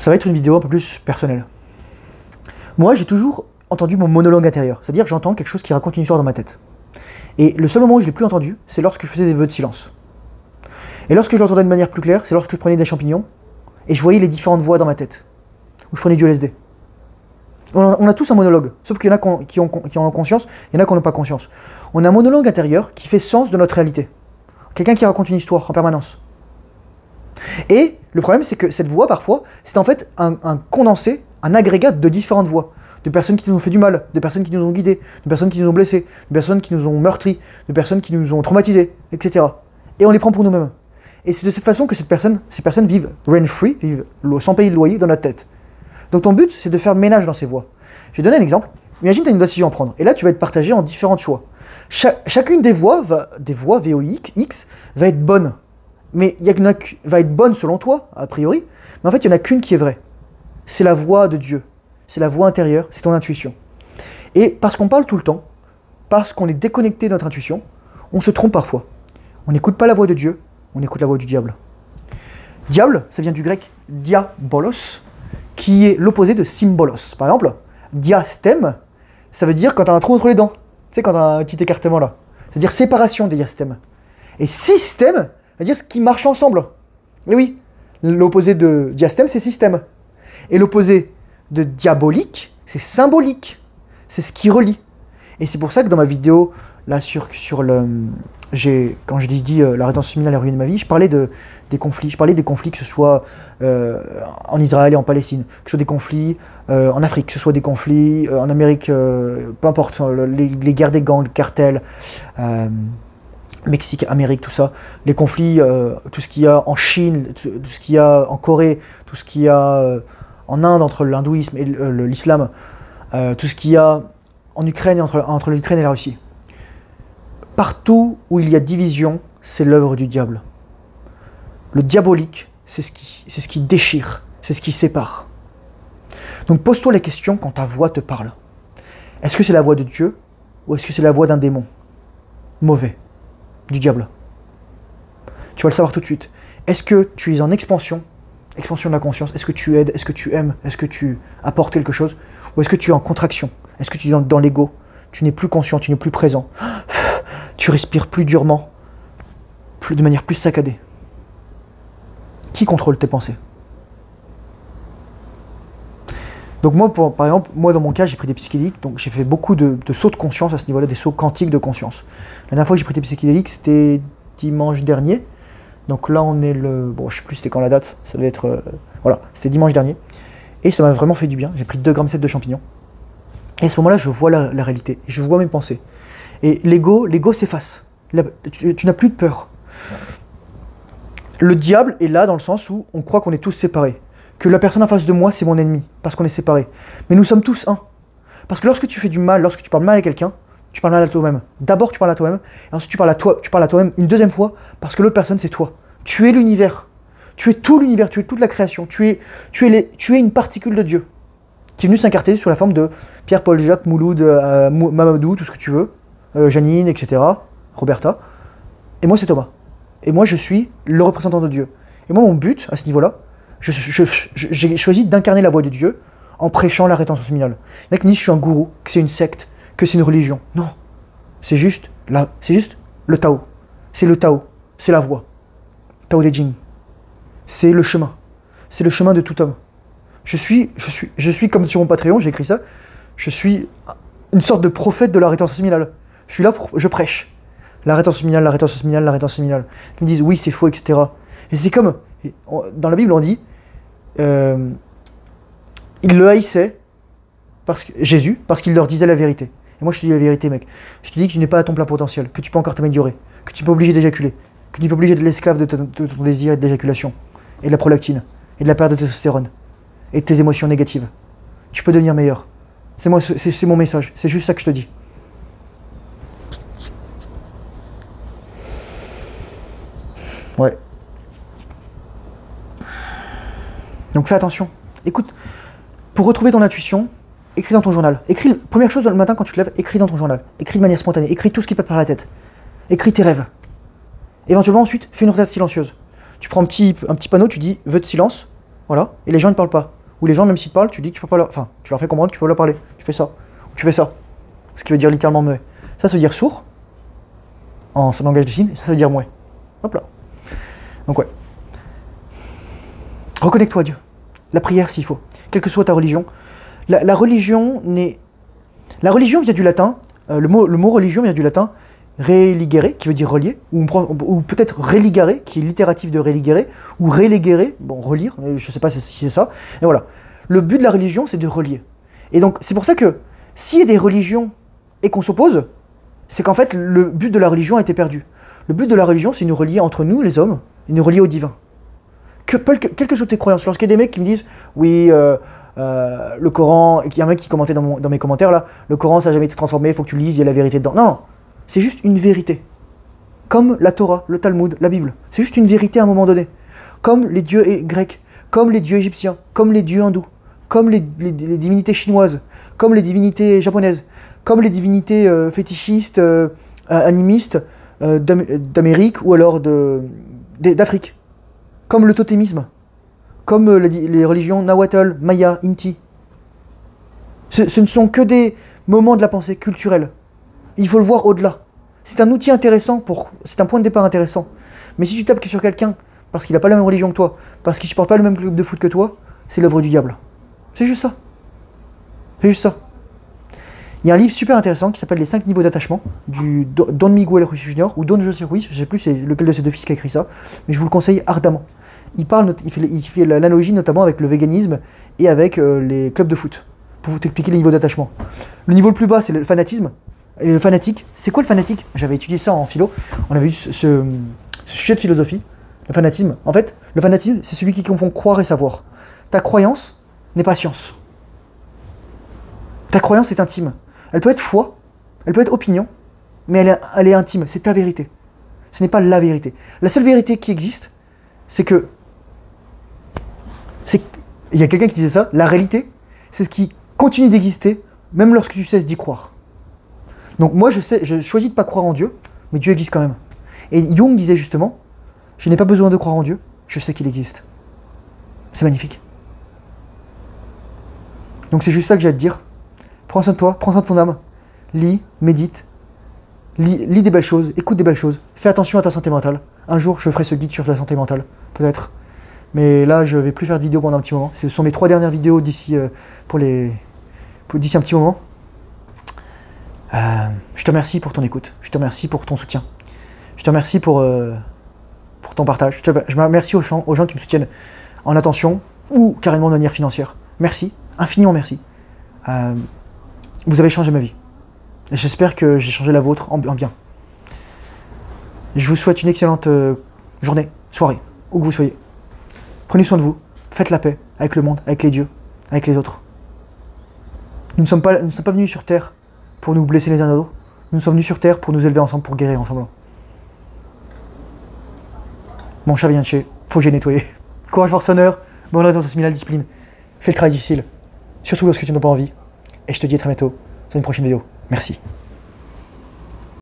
Ça va être une vidéo un peu plus personnelle. Moi, j'ai toujours entendu mon monologue intérieur, c'est-à-dire que j'entends quelque chose qui raconte une histoire dans ma tête. Et le seul moment où je l'ai plus entendu, c'est lorsque je faisais des vœux de silence. Et lorsque je l'entendais de manière plus claire, c'est lorsque je prenais des champignons et je voyais les différentes voix dans ma tête. Ou je prenais du LSD. On a tous un monologue, sauf qu'il y en a qui en ont conscience, il y en a qui n'en ont pas conscience. On a un monologue intérieur qui fait sens de notre réalité. Quelqu'un qui raconte une histoire en permanence. Et le problème, c'est que cette voix, parfois, c'est en fait un condensé, un agrégat de différentes voix. De personnes qui nous ont fait du mal, de personnes qui nous ont guidés, de personnes qui nous ont blessés, de personnes qui nous ont meurtris, de personnes qui nous ont traumatisés, etc. Et on les prend pour nous-mêmes. Et c'est de cette façon que ces personnes vivent rent-free, vivent sans payer de loyer dans notre tête. Donc ton but, c'est de faire le ménage dans ces voix. Je vais donner un exemple. Imagine que tu as une décision à prendre. Et là, tu vas être partagé en différents choix. Chacune des voix, VOX, va être bonne. Mais il y en a qui va être bonne selon toi, a priori. Mais en fait, il n'y en a qu'une qui est vraie. C'est la voix de Dieu. C'est la voix intérieure, c'est ton intuition. Et parce qu'on parle tout le temps, parce qu'on est déconnecté de notre intuition, on se trompe parfois. On n'écoute pas la voix de Dieu, on écoute la voix du diable. Diable, ça vient du grec diabolos, qui est l'opposé de symbolos. Par exemple, diastème, ça veut dire quand tu as un trou entre les dents. Tu sais, quand tu as un petit écartement là. C'est-à-dire séparation des diastèmes. Et système, ça veut dire ce qui marche ensemble. Et oui, l'opposé de diastème, c'est système. Et l'opposé de diabolique, c'est symbolique. C'est ce qui relie. Et c'est pour ça que dans ma vidéo, là, quand je dis la rédemption séminale a ruiné ma vie, je parlais des conflits. Je parlais des conflits, que ce soit en Israël et en Palestine, que ce soit des conflits en Afrique, que ce soit des conflits en Amérique, peu importe, les guerres des gangs, cartels, Mexique, Amérique, tout ça, les conflits, tout ce qu'il y a en Chine, tout ce qu'il y a en Corée, tout ce qu'il y a en Inde entre l'hindouisme et l'islam, tout ce qu'il y a en Ukraine, entre l'Ukraine et la Russie. Partout où il y a division, c'est l'œuvre du diable. Le diabolique, c'est ce qui déchire, c'est ce qui sépare. Donc pose-toi la question quand ta voix te parle. Est-ce que c'est la voix de Dieu ou est-ce que c'est la voix d'un démon mauvais, du diable? Tu vas le savoir tout de suite. Est-ce que tu es en expansion de la conscience? Est-ce que tu aides? Est-ce que tu aimes? Est-ce que tu apportes quelque chose? Ou est-ce que tu es en contraction? Est-ce que tu es dans l'ego? Tu n'es plus conscient, tu n'es plus présent. Tu respires plus durement, de manière plus saccadée. Qui contrôle tes pensées? Donc moi, par exemple, dans mon cas, j'ai pris des psychédéliques, donc j'ai fait beaucoup de sauts de conscience à ce niveau-là, des sauts quantiques de conscience. La dernière fois que j'ai pris des psychédéliques, c'était dimanche dernier. Donc là, on est bon, je sais plus c'était quand la date, ça devait être... voilà, c'était dimanche dernier. Et ça m'a vraiment fait du bien. J'ai pris 2,7 g de champignons. Et à ce moment-là, je vois la réalité. Et je vois mes pensées. Et l'ego s'efface. Tu n'as plus de peur. Le diable est là dans le sens où on croit qu'on est tous séparés. Que la personne en face de moi, c'est mon ennemi. Parce qu'on est séparés. Mais nous sommes tous un. Parce que lorsque tu fais du mal, lorsque tu parles mal à quelqu'un, tu parles mal à toi-même. D'abord, tu parles à toi-même. Et ensuite, tu parles à toi-même une deuxième fois. Parce que l'autre personne, c'est toi. Tu es l'univers. Tu es tout l'univers. Tu es toute la création. Tu es une particule de Dieu. Qui est venue s'incarner sur la forme de Pierre, Paul, Jacques, Mouloud, Mamadou, tout ce que tu veux. Janine, etc. Roberta. Et moi, c'est Thomas. Et moi, je suis le représentant de Dieu. Et moi, mon but, à ce niveau-là, j'ai choisi d'incarner la voix de Dieu en prêchant la rétention séminale. Il y en a qui me disent que je suis un gourou, que c'est une secte, que c'est une religion. Non. C'est juste le Tao. C'est le Tao. C'est la voix. Tao Te Ching. C'est le chemin. C'est le chemin de tout homme. Je suis comme sur mon Patreon, j'ai écrit ça, je suis une sorte de prophète de la rétention séminale. Je suis là je prêche. La rétention séminale, la rétention séminale, la rétention séminale. Ils me disent oui, c'est faux, etc. Et c'est comme, dans la Bible, on dit, il le haïssait, Jésus, parce qu'il leur disait la vérité. Et moi, je te dis la vérité, mec. Je te dis que tu n'es pas à ton plein potentiel, que tu peux encore t'améliorer, que tu n'es pas obligé d'éjaculer, que tu n'es pas obligé d'être l'esclave de ton désir et de l'éjaculation, et de la prolactine, et de la perte de testostérone, et de tes émotions négatives. Tu peux devenir meilleur. C'est mon message, c'est juste ça que je te dis. Ouais. Donc fais attention. Écoute, pour retrouver ton intuition, écris dans ton journal. Écris, première chose le matin quand tu te lèves, écris dans ton journal. Écris de manière spontanée. Écris tout ce qui passe par la tête. Écris tes rêves. Éventuellement ensuite, fais une retraite silencieuse. Tu prends un petit panneau, tu dis vœu de silence, voilà, et les gens ne parlent pas. Ou les gens, même s'ils te parlent, tu dis que tu peux pas leur... Enfin, tu leur fais comprendre que tu peux leur parler. Tu fais ça. Ou tu fais ça. Ce qui veut dire littéralement muet. Ça veut dire sourd, en langage de signes, et ça veut dire muet. Hop là. Donc ouais. Reconnecte-toi à Dieu. La prière s'il faut. Quelle que soit ta religion. La religion n'est... La religion vient du latin, le mot religion vient du latin religere, qui veut dire relier, ou peut-être religare, qui est littératif de religere, ou relegere, bon, relire, je ne sais pas si c'est ça, et voilà. Le but de la religion, c'est de relier. Et donc, c'est pour ça que, s'il y a des religions et qu'on s'oppose, c'est qu'en fait, le but de la religion a été perdu. Le but de la religion, c'est de nous relier entre nous, les hommes, et nous relier au divin. Quelles que soient tes croyances, lorsqu'il y a des mecs qui me disent, oui, le Coran, et qu'il y a un mec qui commentait dans mes commentaires là, le Coran ça n'a jamais été transformé, il faut que tu lises, il y a la vérité dedans. Non, non, c'est juste une vérité. Comme la Torah, le Talmud, la Bible. C'est juste une vérité à un moment donné. Comme les dieux grecs, comme les dieux égyptiens, comme les dieux hindous, comme les divinités chinoises, comme les divinités japonaises, comme les divinités fétichistes, animistes d'Amérique ou alors d'Afrique. Comme le totémisme. Comme les religions Nahuatl, Maya, Inti. Ce ne sont que des moments de la pensée culturelle. Il faut le voir au-delà. C'est un outil intéressant, c'est un point de départ intéressant. Mais si tu tapes sur quelqu'un parce qu'il n'a pas la même religion que toi, parce qu'il ne supporte pas le même club de foot que toi, c'est l'œuvre du diable. C'est juste ça. C'est juste ça. Il y a un livre super intéressant qui s'appelle Les 5 niveaux d'attachement, du Don Miguel Ruiz Jr. ou Don José Ruiz, je ne sais plus c'est lequel de ces deux fils qui a écrit ça, mais je vous le conseille ardemment. Il fait l'analogie notamment avec le véganisme et avec les clubs de foot, pour vous expliquer les niveaux d'attachement. Le niveau le plus bas, c'est le fanatisme. Et le fanatique, c'est quoi le fanatique? J'avais étudié ça en philo, on avait eu ce sujet de philosophie. Le fanatisme, en fait, le fanatisme, c'est celui qui confond croire et savoir. Ta croyance n'est pas science. Ta croyance est intime. Elle peut être foi, elle peut être opinion, mais elle est intime, c'est ta vérité. Ce n'est pas la vérité. La seule vérité qui existe, c'est que... Il y a quelqu'un qui disait ça, la réalité, c'est ce qui continue d'exister, même lorsque tu cesses d'y croire. Donc moi, je choisis de ne pas croire en Dieu, mais Dieu existe quand même. Et Jung disait justement, je n'ai pas besoin de croire en Dieu, je sais qu'il existe. C'est magnifique. Donc c'est juste ça que j'ai à te dire. Prends soin de toi, prends soin de ton âme. Lis, médite, lis des belles choses, écoute des belles choses. Fais attention à ta santé mentale. Un jour, je ferai ce guide sur la santé mentale, peut-être. Mais là, je vais plus faire de vidéos pendant un petit moment. Ce sont mes 3 dernières vidéos d'ici d'ici un petit moment. Je te remercie pour ton écoute. Je te remercie pour ton soutien. Je te remercie pour ton partage. Je remercie aux gens qui me soutiennent en attention ou carrément de manière financière. Merci, infiniment merci. Vous avez changé ma vie. Et j'espère que j'ai changé la vôtre en bien. Je vous souhaite une excellente journée, soirée, où que vous soyez. Prenez soin de vous, faites la paix avec le monde, avec les dieux, avec les autres. Nous ne sommes pas venus sur Terre pour nous blesser les uns les autres. Nous sommes venus sur Terre pour nous élever ensemble, pour guérir ensemble. Mon chat vient de chez, faut que j'ai nettoyé. Courage forçonneur, bonne rétention similale, discipline. Fais le travail difficile, surtout lorsque tu n'as pas envie. Et je te dis à très bientôt dans une prochaine vidéo. Merci.